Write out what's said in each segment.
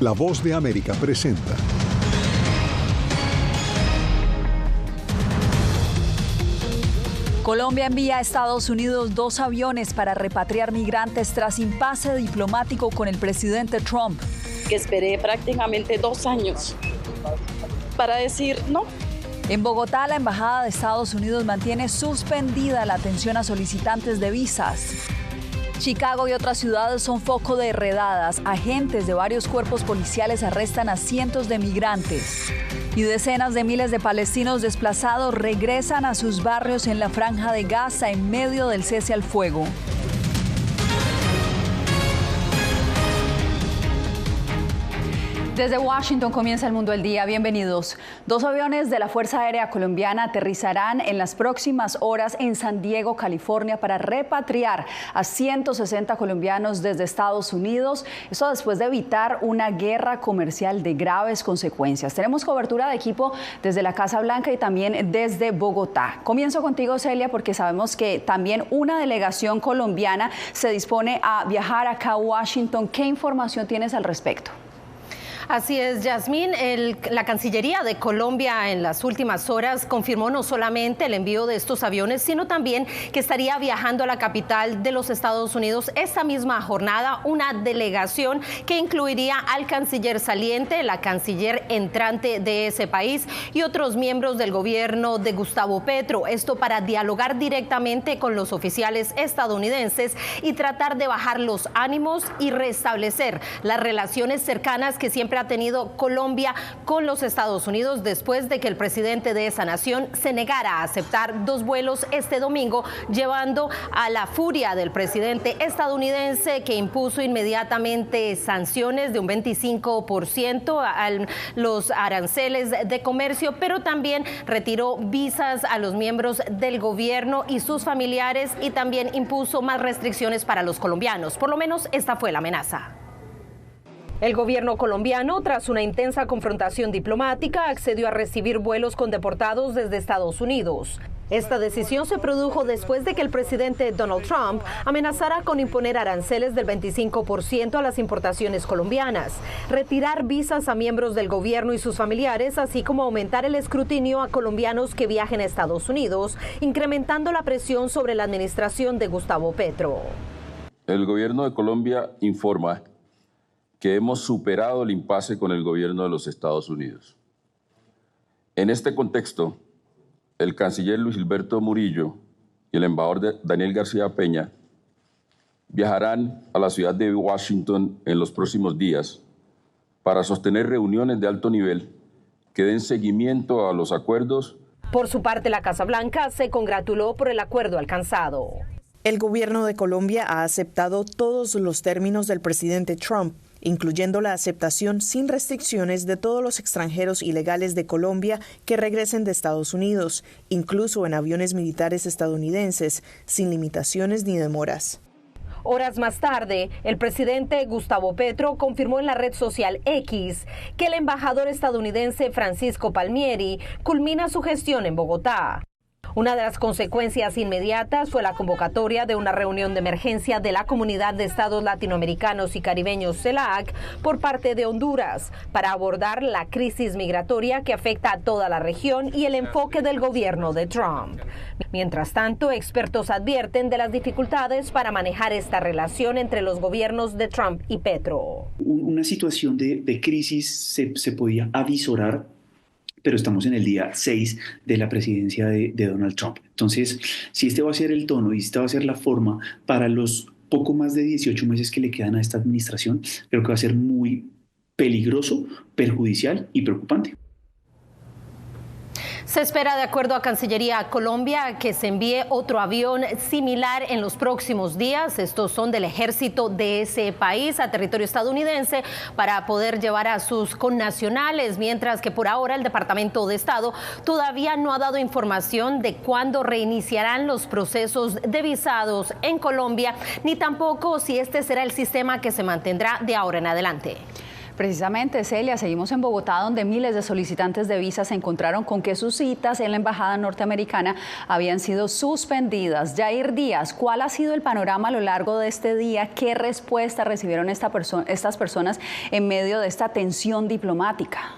La Voz de América presenta. Colombia envía a Estados Unidos 2 aviones para repatriar migrantes tras impasse diplomático con el presidente Trump. Que esperé prácticamente 2 años para decir no. En Bogotá, la Embajada de Estados Unidos mantiene suspendida la atención a solicitantes de visas. Chicago y otras ciudades son foco de redadas. Agentes de varios cuerpos policiales arrestan a cientos de migrantes. Y decenas de miles de palestinos desplazados regresan a sus barrios en la Franja de Gaza en medio del cese al fuego. Desde Washington comienza El Mundo del Día. Bienvenidos. 2 aviones de la Fuerza Aérea Colombiana aterrizarán en las próximas horas en San Diego, California, para repatriar a 160 colombianos desde Estados Unidos. Esto después de evitar una guerra comercial de graves consecuencias. Tenemos cobertura de equipo desde la Casa Blanca y también desde Bogotá. Comienzo contigo, Celia, porque sabemos que también una delegación colombiana se dispone a viajar acá a Washington. ¿Qué información tienes al respecto? Así es, Yasmín. La Cancillería de Colombia en las últimas horas confirmó no solamente el envío de estos aviones, sino también que estaría viajando a la capital de los Estados Unidos esta misma jornada una delegación que incluiría al canciller saliente, la canciller entrante de ese país y otros miembros del gobierno de Gustavo Petro. Esto para dialogar directamente con los oficiales estadounidenses y tratar de bajar los ánimos y restablecer las relaciones cercanas que siempre ha tenido Colombia con los Estados Unidos después de que el presidente de esa nación se negara a aceptar 2 vuelos este domingo, llevando a la furia del presidente estadounidense, que impuso inmediatamente sanciones de un 25% a los aranceles de comercio, pero también retiró visas a los miembros del gobierno y sus familiares y también impuso más restricciones para los colombianos. Por lo menos esta fue la amenaza. El gobierno colombiano, tras una intensa confrontación diplomática, accedió a recibir vuelos con deportados desde Estados Unidos. Esta decisión se produjo después de que el presidente Donald Trump amenazara con imponer aranceles del 25% a las importaciones colombianas, retirar visas a miembros del gobierno y sus familiares, así como aumentar el escrutinio a colombianos que viajen a Estados Unidos, incrementando la presión sobre la administración de Gustavo Petro. El gobierno de Colombia informa que hemos superado el impasse con el gobierno de los Estados Unidos. En este contexto, el canciller Luis Gilberto Murillo y el embajador Daniel García Peña viajarán a la ciudad de Washington en los próximos días para sostener reuniones de alto nivel que den seguimiento a los acuerdos. Por su parte, la Casa Blanca se congratuló por el acuerdo alcanzado. El gobierno de Colombia ha aceptado todos los términos del presidente Trump, incluyendo la aceptación sin restricciones de todos los extranjeros ilegales de Colombia que regresen de Estados Unidos, incluso en aviones militares estadounidenses, sin limitaciones ni demoras. Horas más tarde, el presidente Gustavo Petro confirmó en la red social X que el embajador estadounidense Francisco Palmieri culmina su gestión en Bogotá. Una de las consecuencias inmediatas fue la convocatoria de una reunión de emergencia de la Comunidad de Estados Latinoamericanos y Caribeños, CELAC, por parte de Honduras, para abordar la crisis migratoria que afecta a toda la región y el enfoque del gobierno de Trump. Mientras tanto, expertos advierten de las dificultades para manejar esta relación entre los gobiernos de Trump y Petro. Una situación de crisis se podía avisorar, pero estamos en el día 6 de la presidencia de Donald Trump. Entonces, si este va a ser el tono y esta va a ser la forma para los poco más de 18 meses que le quedan a esta administración, creo que va a ser muy peligroso, perjudicial y preocupante. Se espera, de acuerdo a Cancillería Colombia, que se envíe otro avión similar en los próximos días. Estos son del ejército de ese país a territorio estadounidense para poder llevar a sus connacionales, mientras que por ahora el Departamento de Estado todavía no ha dado información de cuándo reiniciarán los procesos de visados en Colombia, ni tampoco si este será el sistema que se mantendrá de ahora en adelante. Precisamente, Celia, seguimos en Bogotá, donde miles de solicitantes de visa se encontraron con que sus citas en la embajada norteamericana habían sido suspendidas. Yair Díaz, ¿cuál ha sido el panorama a lo largo de este día? ¿Qué respuesta recibieron estas personas en medio de esta tensión diplomática?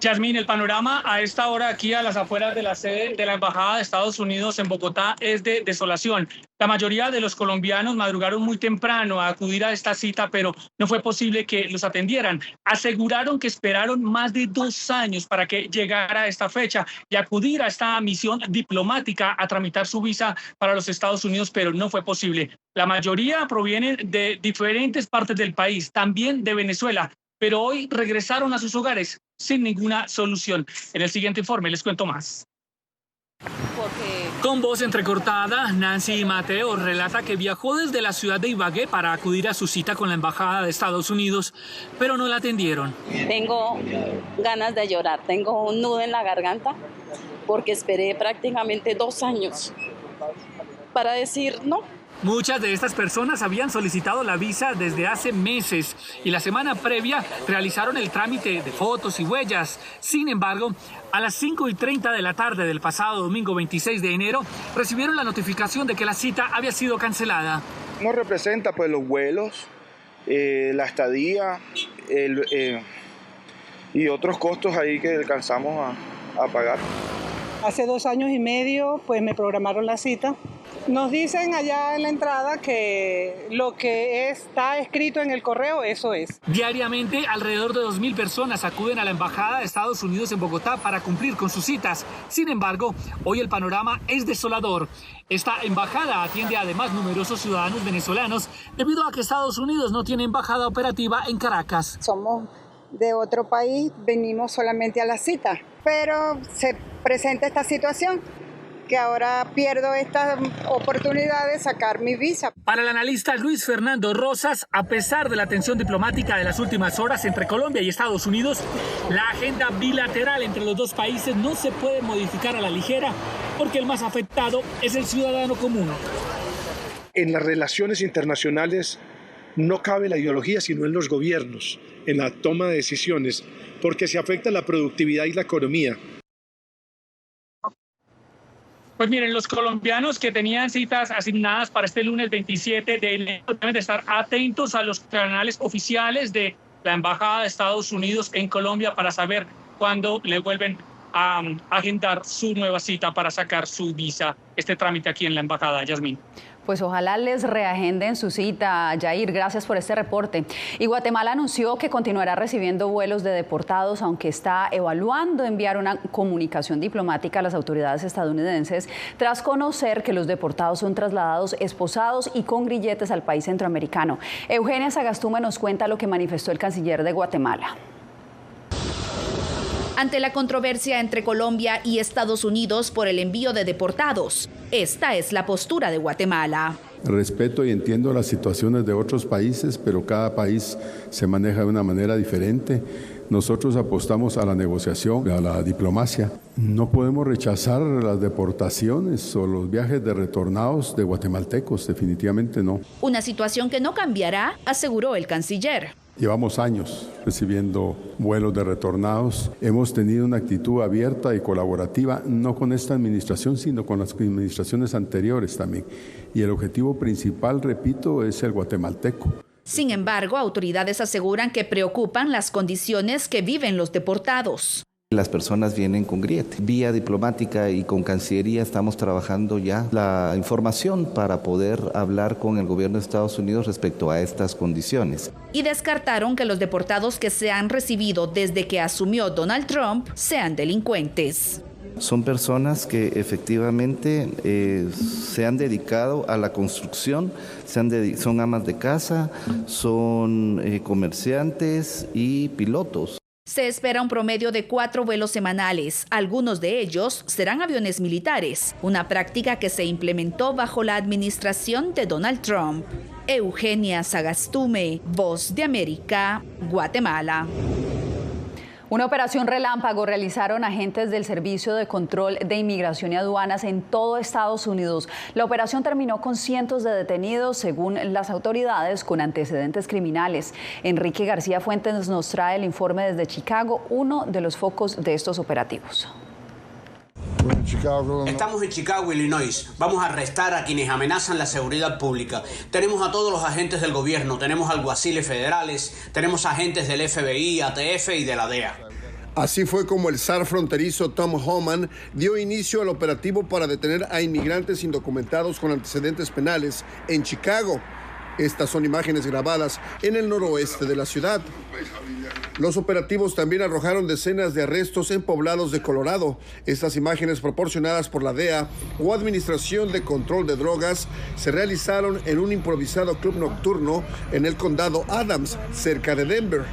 Yasmín, el panorama a esta hora aquí a las afueras de la sede de la Embajada de Estados Unidos en Bogotá es de desolación. La mayoría de los colombianos madrugaron muy temprano a acudir a esta cita, pero no fue posible que los atendieran. Aseguraron que esperaron más de 2 años para que llegara esta fecha y acudir a esta misión diplomática a tramitar su visa para los Estados Unidos, pero no fue posible. La mayoría provienen de diferentes partes del país, también de Venezuela, pero hoy regresaron a sus hogares sin ninguna solución. En el siguiente informe les cuento más. Con voz entrecortada, Nancy Mateo relata que viajó desde la ciudad de Ibagué para acudir a su cita con la Embajada de Estados Unidos, pero no la atendieron. Tengo ganas de llorar, tengo un nudo en la garganta porque esperé prácticamente 2 años para decir no. Muchas de estas personas habían solicitado la visa desde hace meses y la semana previa realizaron el trámite de fotos y huellas. Sin embargo, a las 5:30 de la tarde del pasado domingo 26 de enero, recibieron la notificación de que la cita había sido cancelada. Nos representa pues los vuelos, la estadía y otros costos ahí que alcanzamos a pagar. Hace 2 años y medio pues me programaron la cita. Nos dicen allá en la entrada que lo que está escrito en el correo, eso es. Diariamente, alrededor de 2.000 personas acuden a la Embajada de Estados Unidos en Bogotá para cumplir con sus citas. Sin embargo, hoy el panorama es desolador. Esta embajada atiende además numerosos ciudadanos venezolanos debido a que Estados Unidos no tiene embajada operativa en Caracas. Somos de otro país, venimos solamente a la cita, pero se presenta esta situación, que ahora pierdo esta oportunidad de sacar mi visa. Para el analista Luis Fernando Rosas, a pesar de la tensión diplomática de las últimas horas entre Colombia y Estados Unidos, la agenda bilateral entre los dos países no se puede modificar a la ligera porque el más afectado es el ciudadano común. En las relaciones internacionales no cabe la ideología, sino en los gobiernos, en la toma de decisiones, porque se afecta la productividad y la economía. Pues miren, los colombianos que tenían citas asignadas para este lunes 27 de enero deben de estar atentos a los canales oficiales de la Embajada de Estados Unidos en Colombia para saber cuándo le vuelven a agendar su nueva cita para sacar su visa, este trámite aquí en la Embajada. Yasmín. Pues ojalá les reagenden su cita, Yair. Gracias por este reporte. Y Guatemala anunció que continuará recibiendo vuelos de deportados, aunque está evaluando enviar una comunicación diplomática a las autoridades estadounidenses tras conocer que los deportados son trasladados esposados y con grilletes al país centroamericano. Eugenia Sagastume nos cuenta lo que manifestó el canciller de Guatemala. Ante la controversia entre Colombia y Estados Unidos por el envío de deportados, esta es la postura de Guatemala. Respeto y entiendo las situaciones de otros países, pero cada país se maneja de una manera diferente. Nosotros apostamos a la negociación, a la diplomacia. No podemos rechazar las deportaciones o los viajes de retornados de guatemaltecos, definitivamente no. Una situación que no cambiará, aseguró el canciller. Llevamos años recibiendo vuelos de retornados. Hemos tenido una actitud abierta y colaborativa, no con esta administración, sino con las administraciones anteriores también. Y el objetivo principal, repito, es el guatemalteco. Sin embargo, autoridades aseguran que preocupan las condiciones que viven los deportados. Las personas vienen con griete. Vía diplomática y con Cancillería estamos trabajando ya la información para poder hablar con el gobierno de Estados Unidos respecto a estas condiciones. Y descartaron que los deportados que se han recibido desde que asumió Donald Trump sean delincuentes. Son personas que efectivamente se han dedicado a la construcción, son amas de casa, son comerciantes y pilotos. Se espera un promedio de 4 vuelos semanales. Algunos de ellos serán aviones militares, una práctica que se implementó bajo la administración de Donald Trump. Eugenia Sagastume, Voz de América, Guatemala. Una operación relámpago realizaron agentes del Servicio de Control de Inmigración y Aduanas en todo Estados Unidos. La operación terminó con cientos de detenidos, según las autoridades, con antecedentes criminales. Enrique García Fuentes nos trae el informe desde Chicago, uno de los focos de estos operativos. Estamos en Chicago, Illinois. Vamos a arrestar a quienes amenazan la seguridad pública. Tenemos a todos los agentes del gobierno, tenemos alguaciles federales, tenemos agentes del FBI, ATF y de la DEA. Así fue como el SAR fronterizo Tom Homan dio inicio al operativo para detener a inmigrantes indocumentados con antecedentes penales en Chicago. Estas son imágenes grabadas en el noroeste de la ciudad. Los operativos también arrojaron decenas de arrestos en poblados de Colorado. Estas imágenes, proporcionadas por la DEA o Administración de Control de Drogas, se realizaron en un improvisado club nocturno en el condado Adams, cerca de Denver.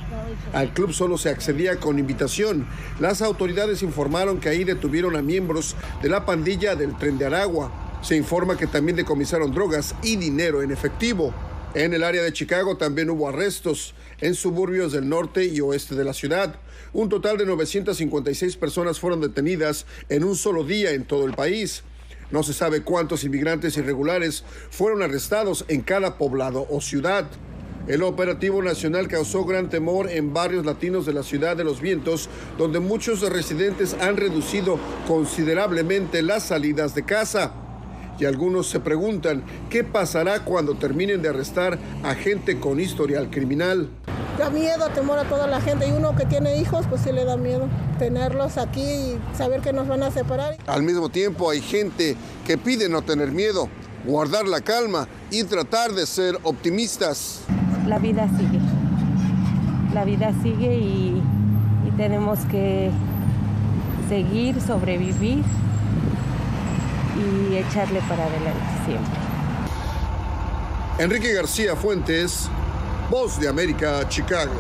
Al club solo se accedía con invitación. Las autoridades informaron que ahí detuvieron a miembros de la pandilla del Tren de Aragua. Se informa que también decomisaron drogas y dinero en efectivo. En el área de Chicago también hubo arrestos en suburbios del norte y oeste de la ciudad. Un total de 956 personas fueron detenidas en un solo día en todo el país. No se sabe cuántos inmigrantes irregulares fueron arrestados en cada poblado o ciudad. El operativo nacional causó gran temor en barrios latinos de la Ciudad de los Vientos, donde muchos residentes han reducido considerablemente las salidas de casa. Y algunos se preguntan qué pasará cuando terminen de arrestar a gente con historial criminal. Da miedo, temor a toda la gente, y uno que tiene hijos, pues sí le da miedo tenerlos aquí y saber que nos van a separar. Al mismo tiempo hay gente que pide no tener miedo, guardar la calma y tratar de ser optimistas. La vida sigue y tenemos que seguir, sobrevivir y echarle para adelante siempre. Enrique García Fuentes, Voz de América, Chicago.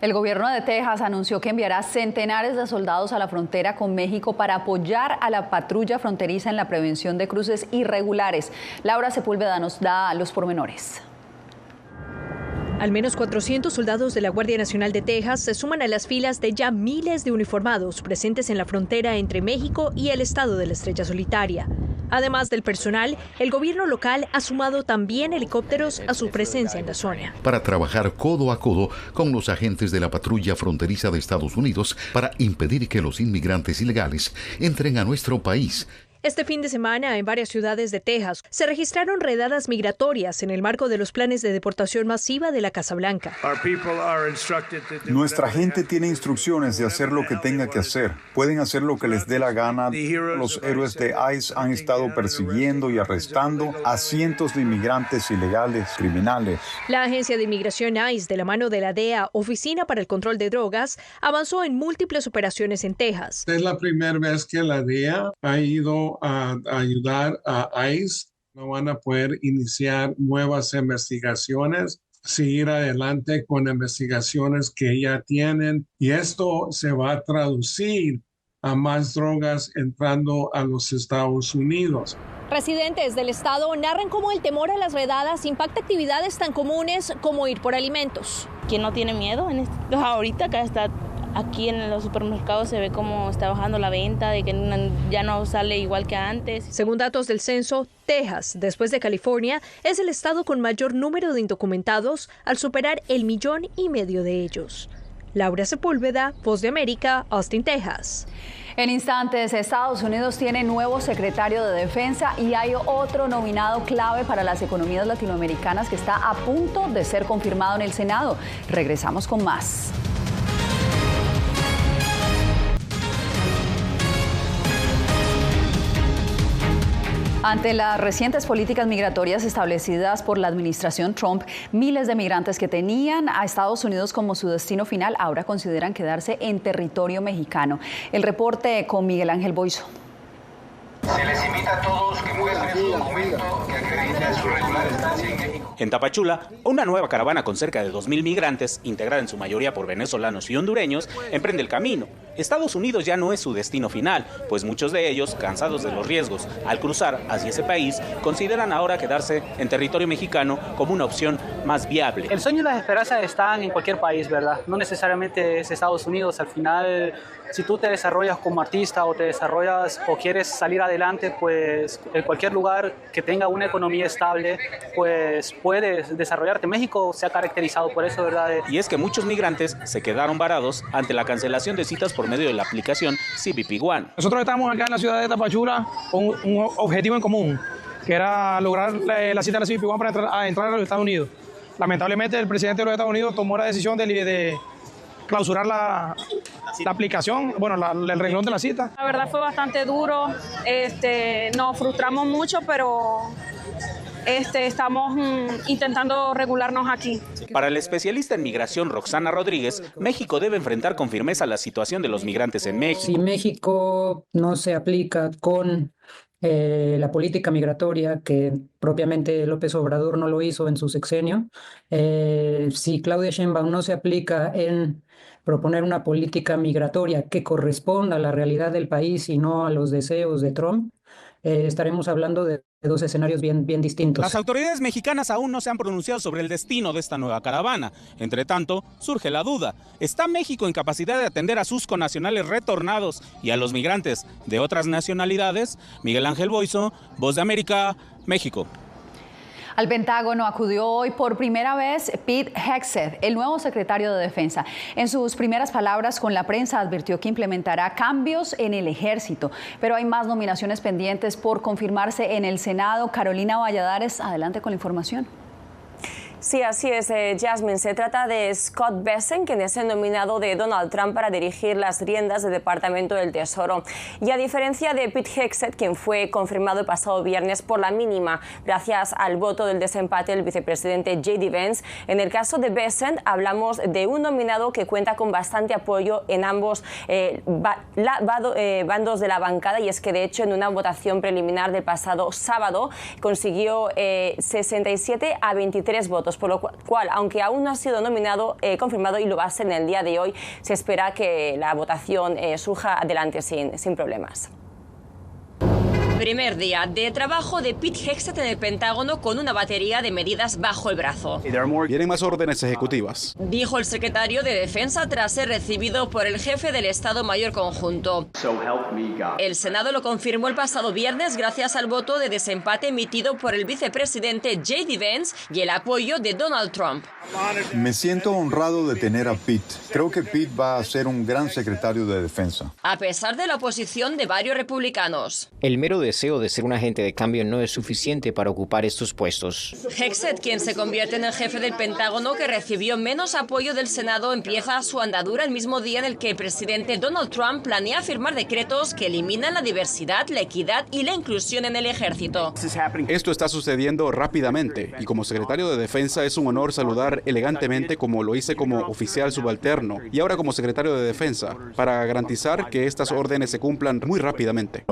El gobierno de Texas anunció que enviará centenares de soldados a la frontera con México para apoyar a la patrulla fronteriza en la prevención de cruces irregulares. Laura Sepúlveda nos da los pormenores. Al menos 400 soldados de la Guardia Nacional de Texas se suman a las filas de ya miles de uniformados presentes en la frontera entre México y el estado de la Estrella Solitaria. Además del personal, el gobierno local ha sumado también helicópteros a su presencia en la zona. Para trabajar codo a codo con los agentes de la patrulla fronteriza de Estados Unidos para impedir que los inmigrantes ilegales entren a nuestro país. Este fin de semana, en varias ciudades de Texas, se registraron redadas migratorias en el marco de los planes de deportación masiva de la Casa Blanca. Nuestra gente tiene instrucciones de hacer lo que tenga que hacer. Pueden hacer lo que les dé la gana. Los héroes de ICE han estado persiguiendo y arrestando a cientos de inmigrantes ilegales, criminales. La agencia de inmigración ICE, de la mano de la DEA, Oficina para el Control de Drogas, avanzó en múltiples operaciones en Texas. Es la primera vez que la DEA ha ido a ayudar a ICE. No van a poder iniciar nuevas investigaciones, seguir adelante con investigaciones que ya tienen, y esto se va a traducir a más drogas entrando a los Estados Unidos. Residentes del estado narran cómo el temor a las redadas impacta actividades tan comunes como ir por alimentos. ¿Quién no tiene miedo? Ahorita acá está. Aquí en los supermercados se ve cómo está bajando la venta, de que ya no sale igual que antes. Según datos del censo, Texas, después de California, es el estado con mayor número de indocumentados, al superar el 1,5 millones de ellos. Laura Sepúlveda, Voz de América, Austin, Texas. En instantes, Estados Unidos tiene nuevo secretario de Defensa y hay otro nominado clave para las economías latinoamericanas que está a punto de ser confirmado en el Senado. Regresamos con más. Ante las recientes políticas migratorias establecidas por la administración Trump, miles de migrantes que tenían a Estados Unidos como su destino final ahora consideran quedarse en territorio mexicano. El reporte con Miguel Ángel Boiso. Se les invita a todos que muestren su documento que acredite su regular estancia en México. En Tapachula, una nueva caravana con cerca de 2,000 migrantes, integrada en su mayoría por venezolanos y hondureños, emprende el camino. Estados Unidos ya no es su destino final, pues muchos de ellos, cansados de los riesgos al cruzar hacia ese país, consideran ahora quedarse en territorio mexicano como una opción más viable. El sueño y las esperanzas están en cualquier país, ¿verdad? No necesariamente es Estados Unidos. Al final, si tú te desarrollas como artista o te desarrollas o quieres salir adelante, pues en cualquier lugar que tenga una economía estable, pues puedes desarrollarte. México se ha caracterizado por eso, ¿verdad? Y es que muchos migrantes se quedaron varados ante la cancelación de citas por medio de la aplicación CBP One. Nosotros estamos acá en la ciudad de Tapachula con un objetivo en común, que era lograr la cita de la CBP One para entrar a los Estados Unidos. Lamentablemente el presidente de los Estados Unidos tomó la decisión de clausurar la aplicación, bueno, el renglón de la cita. La verdad fue bastante duro, nos frustramos mucho, pero estamos intentando regularnos aquí. Para el especialista en migración Roxana Rodríguez, México debe enfrentar con firmeza la situación de los migrantes en México. Si México no se aplica con la política migratoria, que propiamente López Obrador no lo hizo en su sexenio, si Claudia Sheinbaum no se aplica en proponer una política migratoria que corresponda a la realidad del país y no a los deseos de Trump, estaremos hablando de dos escenarios bien distintos. Las autoridades mexicanas aún no se han pronunciado sobre el destino de esta nueva caravana. Entre tanto, surge la duda: ¿está México en capacidad de atender a sus connacionales retornados y a los migrantes de otras nacionalidades? Miguel Ángel Boiso, Voz de América, México. Al Pentágono acudió hoy por primera vez Pete Hegseth, el nuevo secretario de Defensa. En sus primeras palabras con la prensa advirtió que implementará cambios en el ejército, pero hay más nominaciones pendientes por confirmarse en el Senado. Carolina Valladares, adelante con la información. Sí, así es, Jasmine. Se trata de Scott Bessent, quien es el nominado de Donald Trump para dirigir las riendas del Departamento del Tesoro. Y a diferencia de Pete Hegseth, quien fue confirmado el pasado viernes por la mínima, gracias al voto del desempate del vicepresidente J.D. Vance, en el caso de Bessent hablamos de un nominado que cuenta con bastante apoyo en ambos bandos de la bancada, y es que de hecho en una votación preliminar del pasado sábado consiguió 67 a 23 votos. Por lo cual, aunque aún no ha sido confirmado y lo va a ser en el día de hoy, se espera que la votación surja adelante sin problemas. Primer día de trabajo de Pete Hegseth en el Pentágono con una batería de medidas bajo el brazo. Vienen más órdenes ejecutivas, dijo el secretario de Defensa tras ser recibido por el jefe del Estado Mayor Conjunto. El Senado lo confirmó el pasado viernes gracias al voto de desempate emitido por el vicepresidente J.D. Vance y el apoyo de Donald Trump. Me siento honrado de tener a Pete. Creo que Pete va a ser un gran secretario de Defensa. A pesar de la oposición de varios republicanos. El mero deseo de ser un agente de cambio no es suficiente para ocupar estos puestos. Hegseth, quien se convierte en el jefe del Pentágono que recibió menos apoyo del Senado, empieza su andadura el mismo día en el que el presidente Donald Trump planea firmar decretos que eliminan la diversidad, la equidad y la inclusión en el ejército. Esto está sucediendo rápidamente y como secretario de Defensa es un honor saludar elegantemente como lo hice como oficial subalterno y ahora como secretario de Defensa para garantizar que estas órdenes se cumplan muy rápidamente.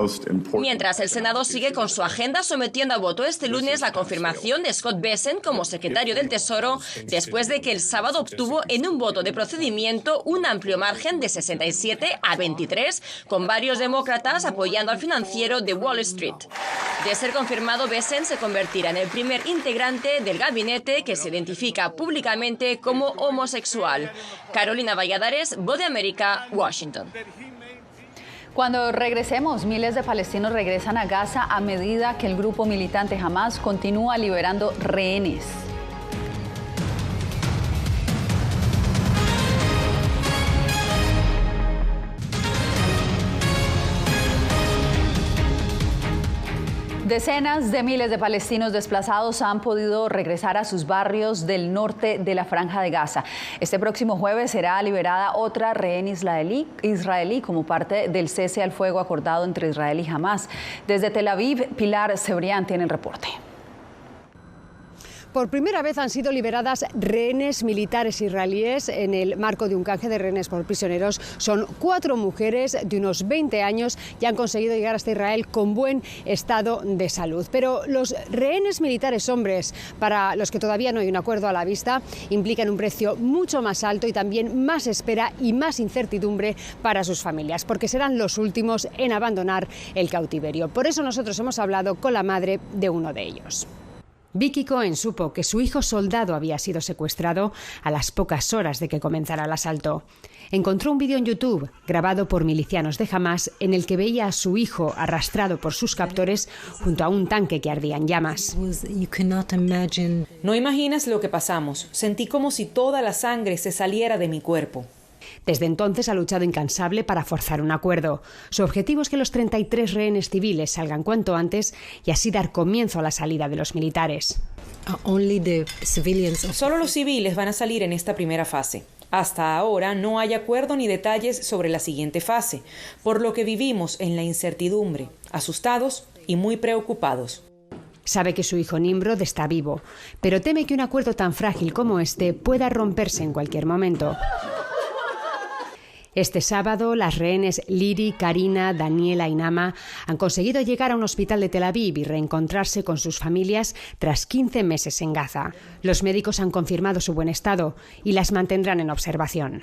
Mientras el Senado sigue con su agenda sometiendo a voto este lunes la confirmación de Scott Bessent como secretario del Tesoro después de que el sábado obtuvo en un voto de procedimiento un amplio margen de 67 a 23 con varios demócratas apoyando al financiero de Wall Street. De ser confirmado, Bessent se convertirá en el primer integrante del gabinete que se identifica públicamente como homosexual. Carolina Valladares, Voz de América, Washington. Cuando regresemos, miles de palestinos regresan a Gaza a medida que el grupo militante Hamás continúa liberando rehenes. Decenas de miles de palestinos desplazados han podido regresar a sus barrios del norte de la Franja de Gaza. Este próximo jueves será liberada otra rehén israelí como parte del cese al fuego acordado entre Israel y Hamás. Desde Tel Aviv, Pilar Cebrián tiene el reporte. Por primera vez han sido liberadas rehenes militares israelíes en el marco de un canje de rehenes por prisioneros. Son 4 mujeres de unos 20 años y han conseguido llegar hasta Israel con buen estado de salud. Pero los rehenes militares hombres, para los que todavía no hay un acuerdo a la vista, implican un precio mucho más alto y también más espera y más incertidumbre para sus familias, porque serán los últimos en abandonar el cautiverio. Por eso nosotros hemos hablado con la madre de uno de ellos. Vicky Cohen supo que su hijo soldado había sido secuestrado a las pocas horas de que comenzara el asalto. Encontró un vídeo en YouTube grabado por milicianos de Hamás en el que veía a su hijo arrastrado por sus captores junto a un tanque que ardía en llamas. No imaginas lo que pasamos. Sentí como si toda la sangre se saliera de mi cuerpo. Desde entonces ha luchado incansable para forzar un acuerdo. Su objetivo es que los 33 rehenes civiles salgan cuanto antes y así dar comienzo a la salida de los militares. Solo los civiles van a salir en esta primera fase. Hasta ahora no hay acuerdo ni detalles sobre la siguiente fase, por lo que vivimos en la incertidumbre, asustados y muy preocupados. Sabe que su hijo Nimrod está vivo, pero teme que un acuerdo tan frágil como este pueda romperse en cualquier momento. Este sábado, las rehenes Liri, Karina, Daniela y Nama han conseguido llegar a un hospital de Tel Aviv y reencontrarse con sus familias tras 15 meses en Gaza. Los médicos han confirmado su buen estado y las mantendrán en observación.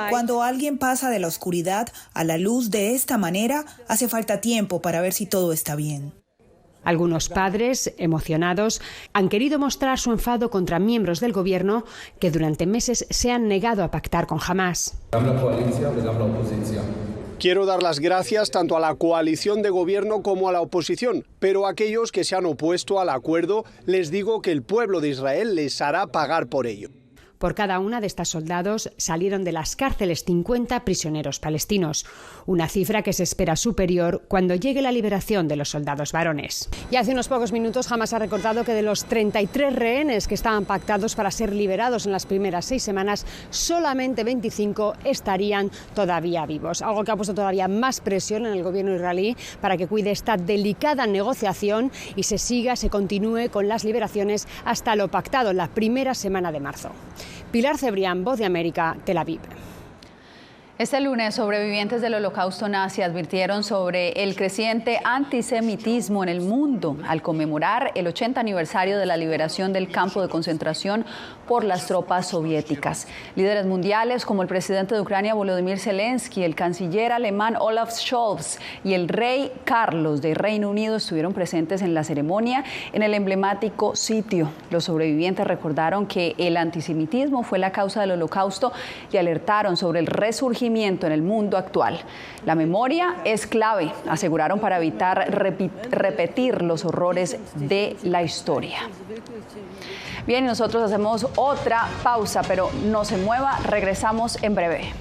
Cuando alguien pasa de la oscuridad a la luz de esta manera, hace falta tiempo para ver si todo está bien. Algunos padres, emocionados, han querido mostrar su enfado contra miembros del gobierno que durante meses se han negado a pactar con Hamás. Quiero dar las gracias tanto a la coalición de gobierno como a la oposición, pero a aquellos que se han opuesto al acuerdo les digo que el pueblo de Israel les hará pagar por ello. Por cada una de estas soldados salieron de las cárceles 50 prisioneros palestinos, una cifra que se espera superior cuando llegue la liberación de los soldados varones. Y hace unos pocos minutos Hamás ha recordado que de los 33 rehenes que estaban pactados para ser liberados en las primeras 6 semanas, solamente 25 estarían todavía vivos, algo que ha puesto todavía más presión en el gobierno israelí para que cuide esta delicada negociación y se continúe con las liberaciones hasta lo pactado, la primera semana de marzo. Pilar Cebrián, Voz de América, Tel Aviv. Este lunes, sobrevivientes del Holocausto nazi advirtieron sobre el creciente antisemitismo en el mundo al conmemorar el 80 aniversario de la liberación del campo de concentración por las tropas soviéticas. Líderes mundiales como el presidente de Ucrania, Volodymyr Zelensky, el canciller alemán Olaf Scholz y el rey Carlos de Reino Unido estuvieron presentes en la ceremonia en el emblemático sitio. Los sobrevivientes recordaron que el antisemitismo fue la causa del Holocausto y alertaron sobre el resurgimiento en el mundo actual. La memoria es clave, aseguraron, para evitar repetir los horrores de la historia. Bien, nosotros hacemos otra pausa, pero no se mueva, regresamos en breve.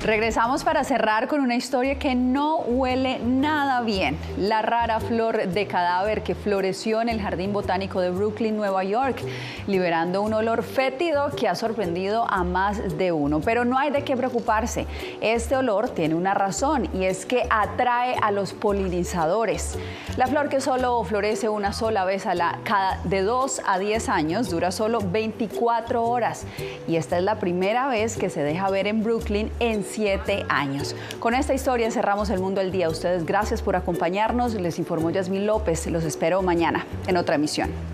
Regresamos para cerrar con una historia que no huele nada bien. La rara flor de cadáver que floreció en el Jardín Botánico de Brooklyn, Nueva York, liberando un olor fétido que ha sorprendido a más de uno. Pero no hay de qué preocuparse. Este olor tiene una razón y es que atrae a los polinizadores. La flor, que solo florece una sola vez cada de 2 a 10 años, dura solo 24 horas. Y esta es la primera vez que se deja ver en Brooklyn en 7 años. Con esta historia cerramos El Mundo al Día. Ustedes, gracias por acompañarnos. Les informó Yasmín López. Los espero mañana en otra emisión.